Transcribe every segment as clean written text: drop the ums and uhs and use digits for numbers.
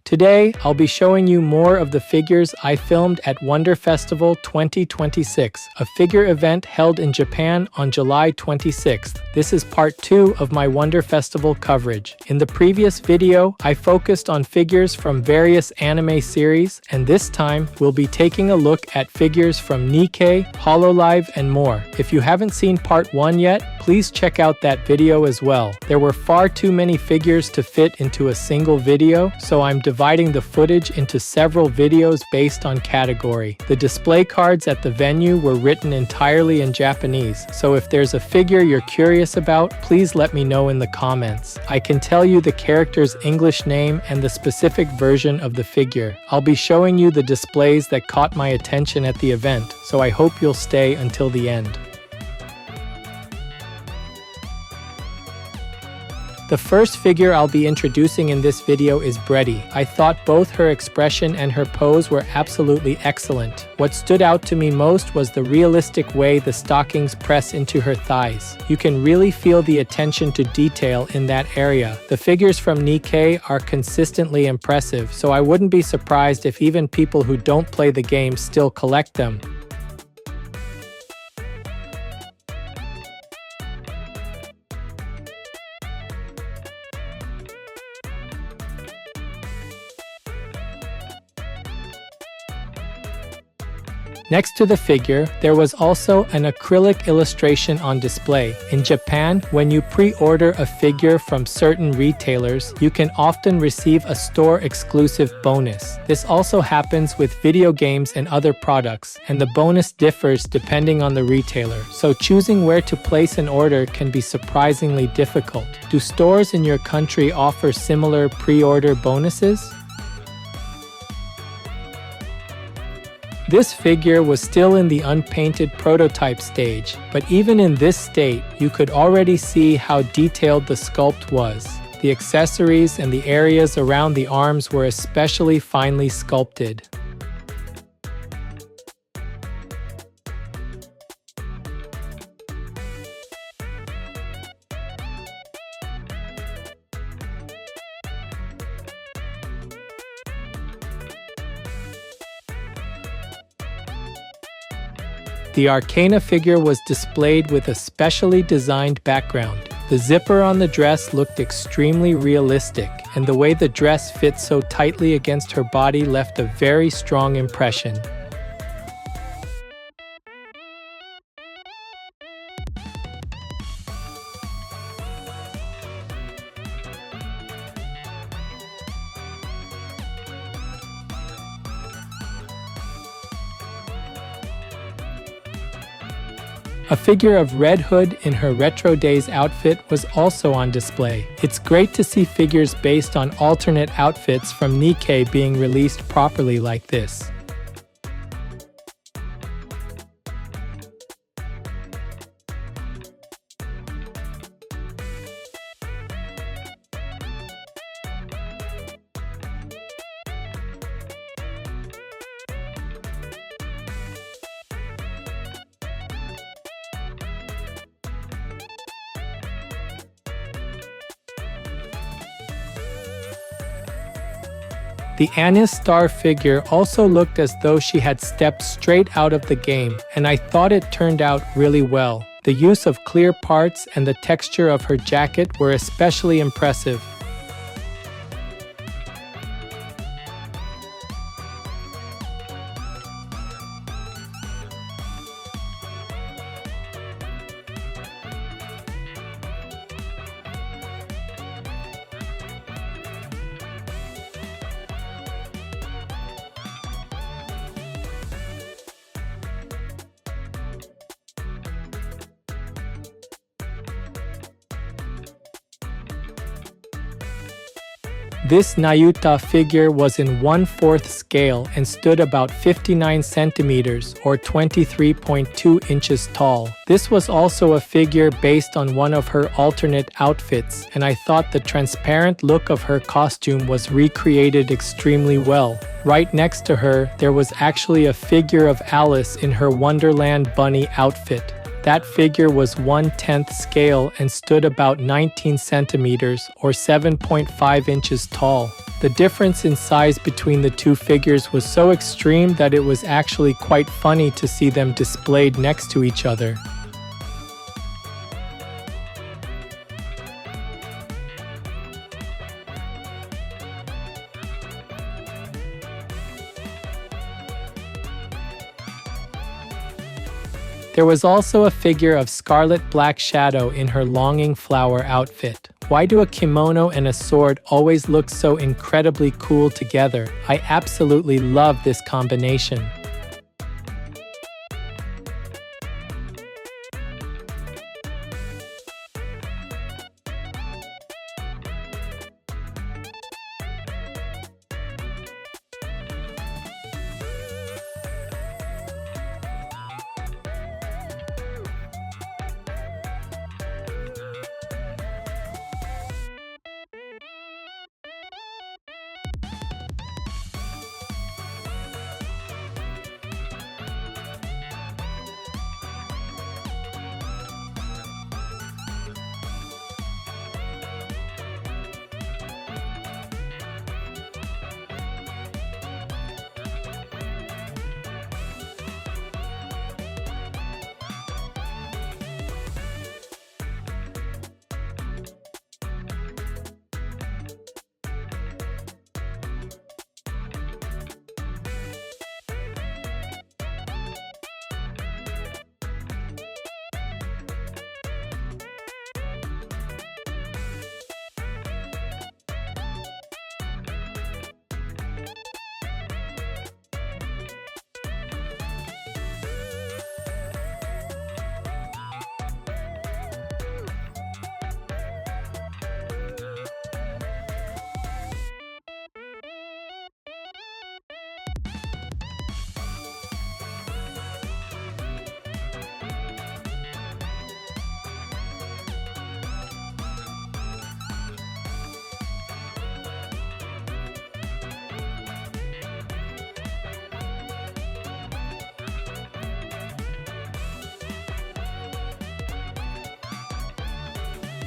Today, I'll be showing you more of the figures I filmed at Wonder Festival 2026, a figure event held in Japan on July 26th. This is part 2 of my Wonder Festival coverage. In the previous video, I focused on figures from various anime series, and this time, we'll be taking a look at figures from NIKKE, Hololive, and more. If you haven't seen part 1 yet, please check out that video as well. There were far too many figures to fit into a single video, so I'm dividing the footage into several videos based on category. The display cards at the venue were written entirely in Japanese, so if there's a figure you're curious about, please let me know in the comments. I can tell you the character's English name and the specific version of the figure. I'll be showing you the displays that caught my attention at the event, so I hope you'll stay until the end. The first figure I'll be introducing in this video is Bretty. I thought both her expression and her pose were absolutely excellent. What stood out to me most was the realistic way the stockings press into her thighs. You can really feel the attention to detail in that area. The figures from NIKKE are consistently impressive, so I wouldn't be surprised if even people who don't play the game still collect them. Next to the figure, there was also an acrylic illustration on display. In Japan, when you pre-order a figure from certain retailers, you can often receive a store-exclusive bonus. This also happens with video games and other products, and the bonus differs depending on the retailer, so choosing where to place an order can be surprisingly difficult. Do stores in your country offer similar pre-order bonuses? This figure was still in the unpainted prototype stage, but even in this state, you could already see how detailed the sculpt was. The accessories and the areas around the arms were especially finely sculpted. The Arcana figure was displayed with a specially designed background. The zipper on the dress looked extremely realistic, and the way the dress fit so tightly against her body left a very strong impression. A figure of Red Hood in her Retro Days outfit was also on display. It's great to see figures based on alternate outfits from NIKKE being released properly like this. The Anis Star figure also looked as though she had stepped straight out of the game, and I thought it turned out really well. The use of clear parts and the texture of her jacket were especially impressive. This Nayuta figure was in 1/4 scale and stood about 59 centimeters or 23.2 inches tall. This was also a figure based on one of her alternate outfits, and I thought the transparent look of her costume was recreated extremely well. Right next to her, there was actually a figure of Alice in her Wonderland bunny outfit. That figure was 1/10 scale and stood about 19 centimeters or 7.5 inches tall. The difference in size between the two figures was so extreme that it was actually quite funny to see them displayed next to each other. There was also a figure of Scarlet Black Shadow in her longing flower outfit. Why do a kimono and a sword always look so incredibly cool together? I absolutely love this combination.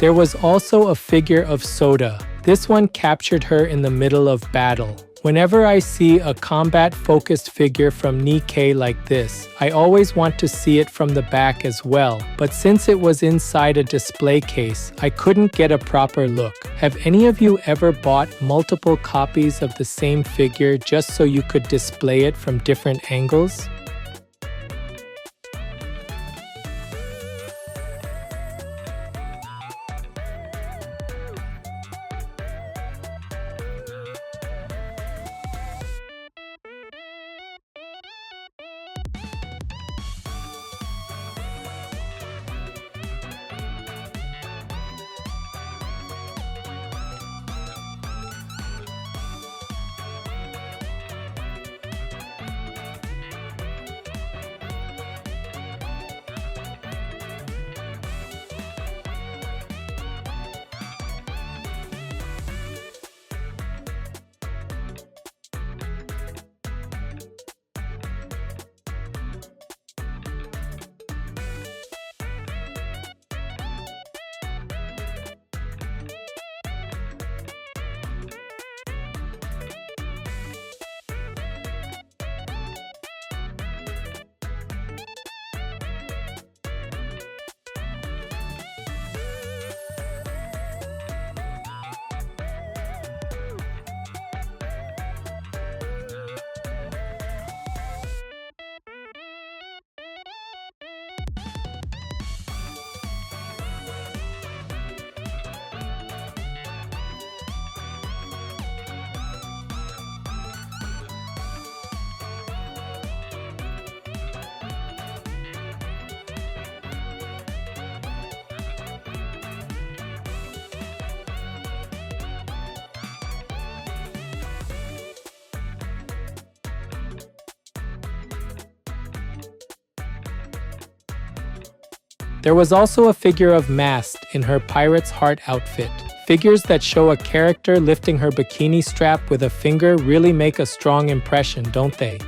There was also a figure of Soda. This one captured her in the middle of battle. Whenever I see a combat-focused figure from NIKKE like this, I always want to see it from the back as well, but since it was inside a display case, I couldn't get a proper look. Have any of you ever bought multiple copies of the same figure just so you could display it from different angles? There was also a figure of Mast in her pirate's heart outfit. Figures that show a character lifting her bikini strap with a finger really make a strong impression, don't they?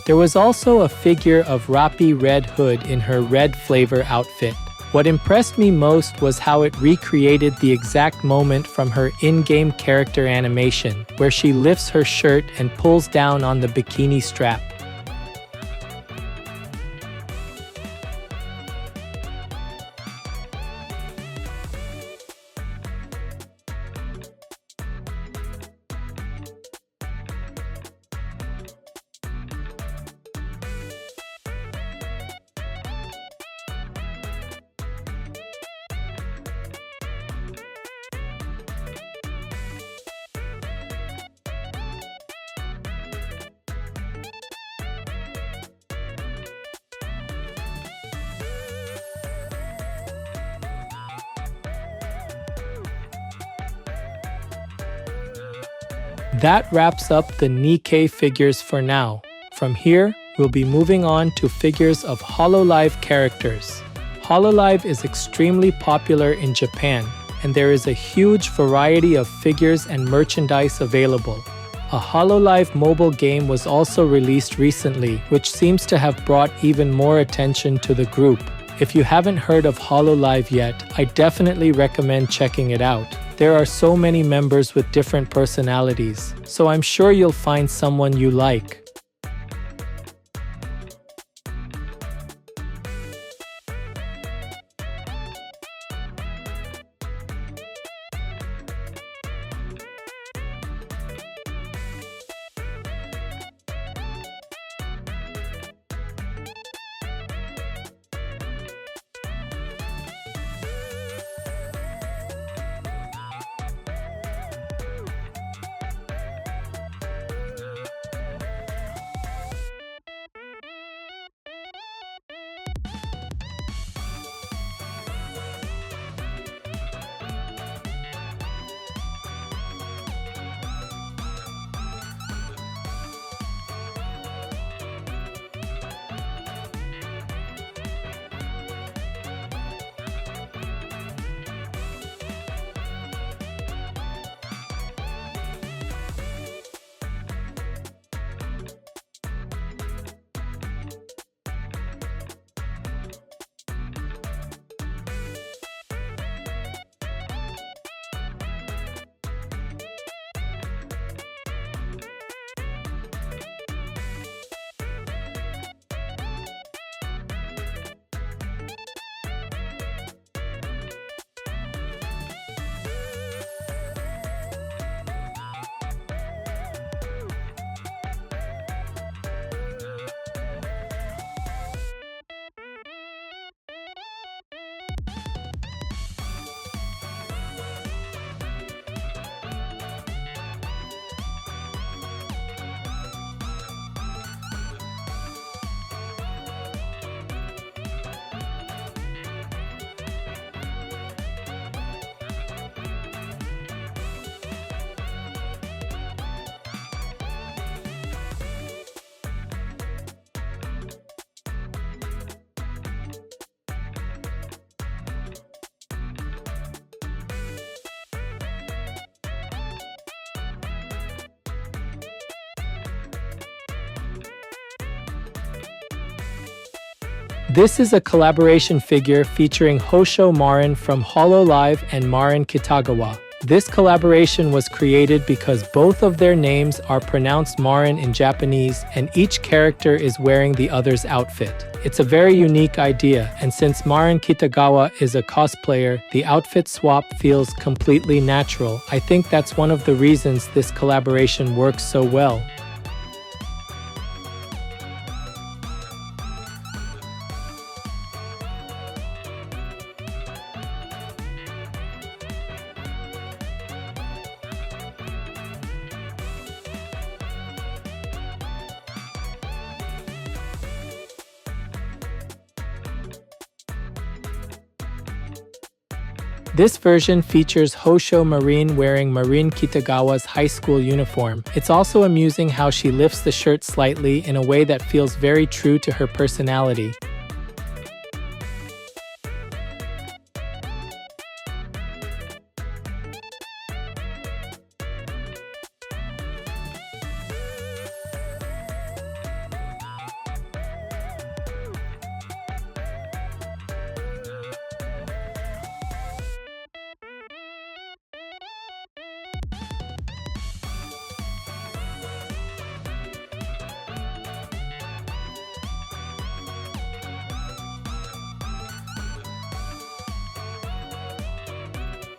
There was also a figure of Rapi Red Hood in her red flavor outfit. What impressed me most was how it recreated the exact moment from her in-game character animation, where she lifts her shirt and pulls down on the bikini strap. That wraps up the NIKKE figures for now. From here, we'll be moving on to figures of Hololive characters. Hololive is extremely popular in Japan, and there is a huge variety of figures and merchandise available. A Hololive mobile game was also released recently, which seems to have brought even more attention to the group. If you haven't heard of Hololive yet, I definitely recommend checking it out. There are so many members with different personalities, so I'm sure you'll find someone you like. This is a collaboration figure featuring Houshou Marine from Hololive and Marin Kitagawa. This collaboration was created because both of their names are pronounced Marin in Japanese, and each character is wearing the other's outfit. It's a very unique idea, and since Marin Kitagawa is a cosplayer, the outfit swap feels completely natural. I think that's one of the reasons this collaboration works so well. This version features Houshou Marine wearing Marin Kitagawa's high school uniform. It's also amusing how she lifts the shirt slightly in a way that feels very true to her personality.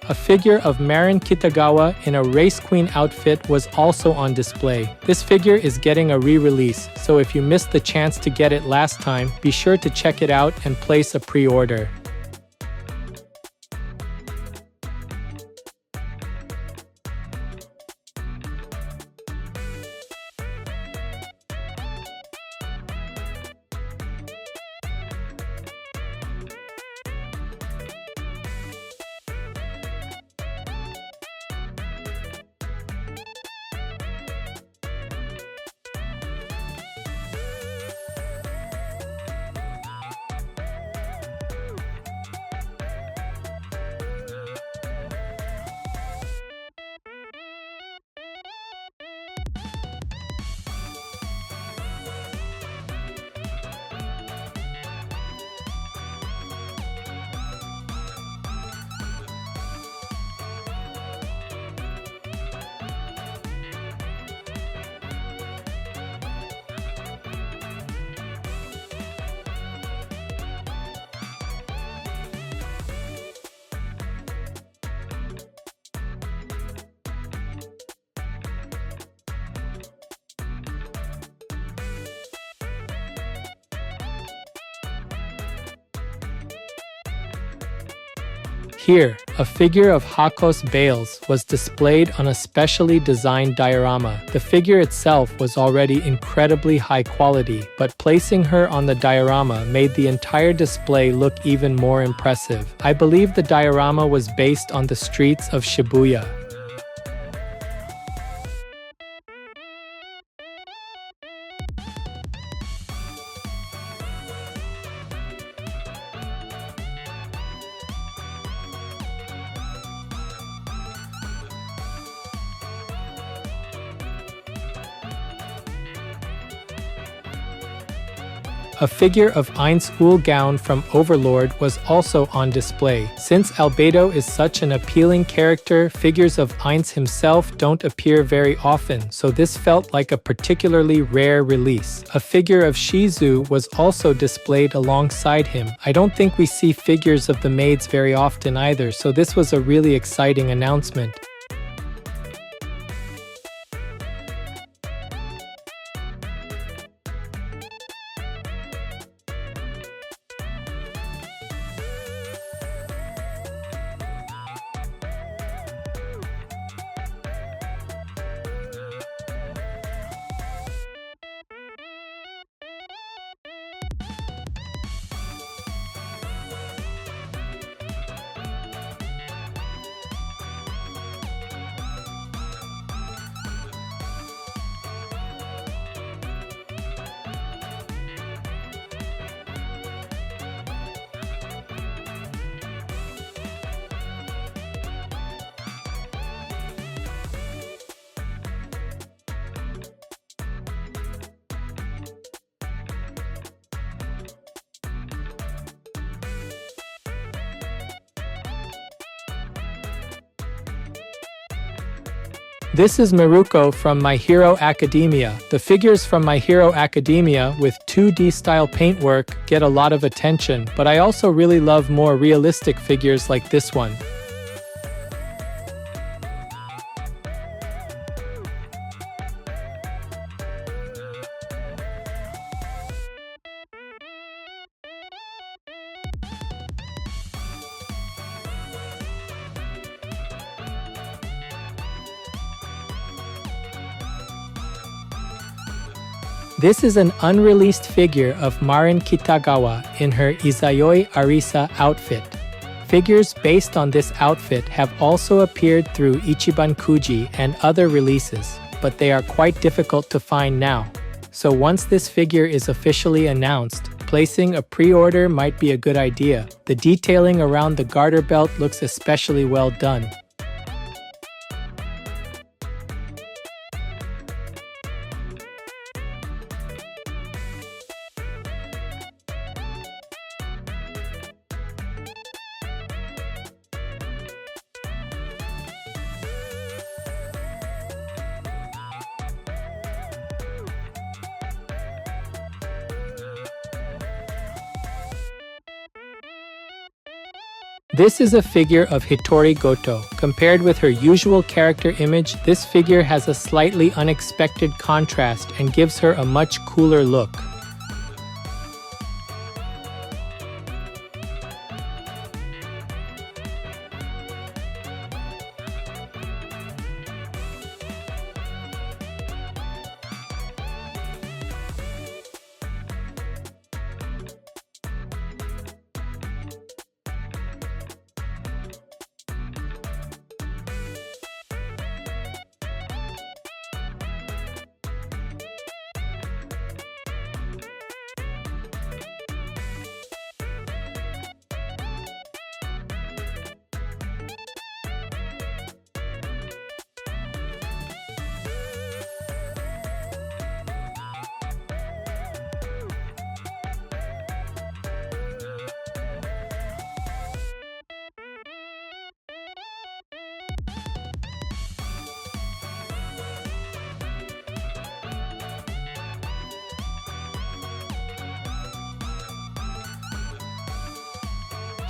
A figure of Marin Kitagawa in a race queen outfit was also on display. This figure is getting a re-release, so if you missed the chance to get it last time, be sure to check it out and place a pre-order. Here, a figure of Hakos Baelz was displayed on a specially designed diorama. The figure itself was already incredibly high quality, but placing her on the diorama made the entire display look even more impressive. I believe the diorama was based on the streets of Shibuya. A figure of Ein's Uhl gown from Overlord was also on display. Since Albedo is such an appealing character, figures of Ein's himself don't appear very often, so this felt like a particularly rare release. A figure of Shizu was also displayed alongside him. I don't think we see figures of the maids very often either, so this was a really exciting announcement. This is Miruko from My Hero Academia. The figures from My Hero Academia with 2D style paintwork get a lot of attention, but I also really love more realistic figures like this one. This is an unreleased figure of Marin Kitagawa in her Izayoi Arisa outfit. Figures based on this outfit have also appeared through Ichiban Kuji and other releases, but they are quite difficult to find now. So once this figure is officially announced, placing a pre-order might be a good idea. The detailing around the garter belt looks especially well done. This is a figure of Hitori Goto. Compared with her usual character image, this figure has a slightly unexpected contrast and gives her a much cooler look.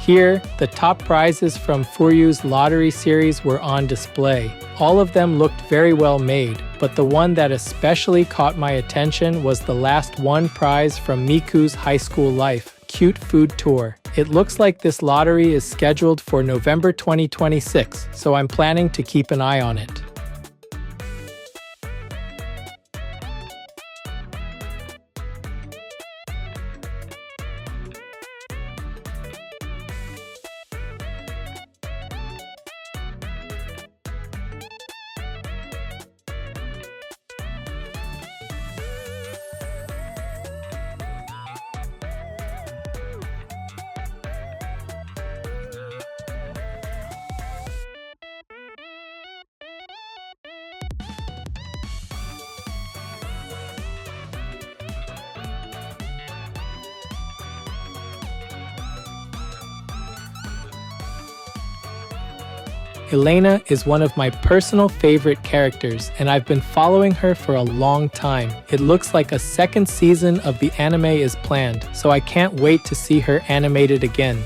Here, the top prizes from Furyu's lottery series were on display. All of them looked very well made, but the one that especially caught my attention was the last one prize from Miku's high school life, Cute Food Tour. It looks like this lottery is scheduled for November 2026, so I'm planning to keep an eye on it. Elena is one of my personal favorite characters, and I've been following her for a long time. It looks like a second season of the anime is planned, so I can't wait to see her animated again.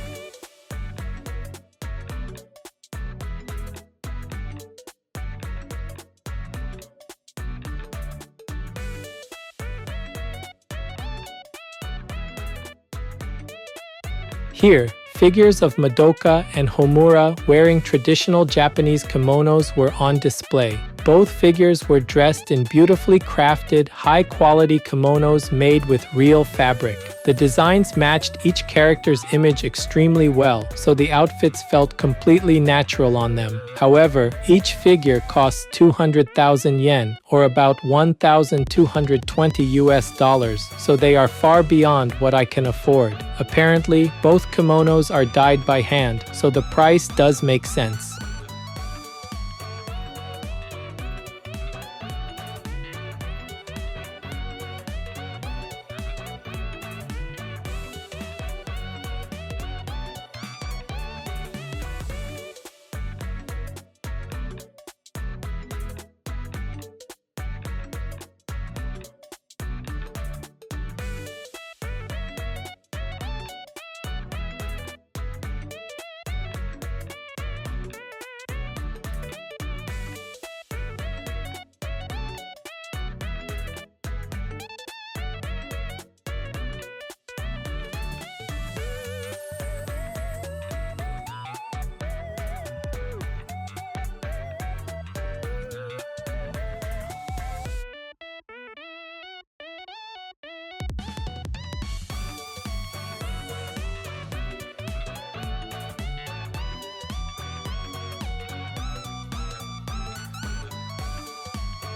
Here, figures of Madoka and Homura wearing traditional Japanese kimonos were on display. Both figures were dressed in beautifully crafted, high-quality kimonos made with real fabric. The designs matched each character's image extremely well, so the outfits felt completely natural on them. However, each figure costs 200,000 yen, or about 1,220 US dollars, so they are far beyond what I can afford. Apparently, both kimonos are dyed by hand, so the price does make sense.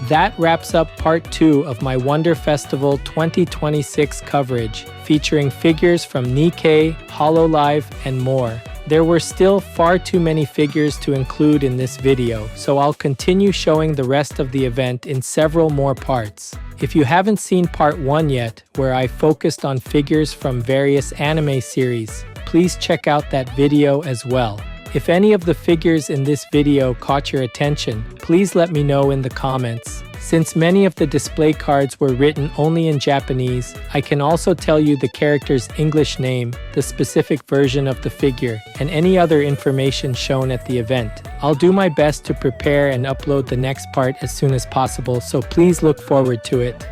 That wraps up part 2 of my Wonder Festival 2026 coverage, featuring figures from NIKKE, Hololive, and more. There were still far too many figures to include in this video, so I'll continue showing the rest of the event in several more parts. If you haven't seen part 1 yet, where I focused on figures from various anime series, please check out that video as well. If any of the figures in this video caught your attention, please let me know in the comments. Since many of the display cards were written only in Japanese, I can also tell you the character's English name, the specific version of the figure, and any other information shown at the event. I'll do my best to prepare and upload the next part as soon as possible, so please look forward to it.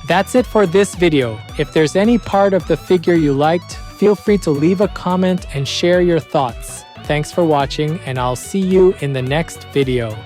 That's it for this video. If there's any part of the figure you liked, feel free to leave a comment and share your thoughts. Thanks for watching, and I'll see you in the next video.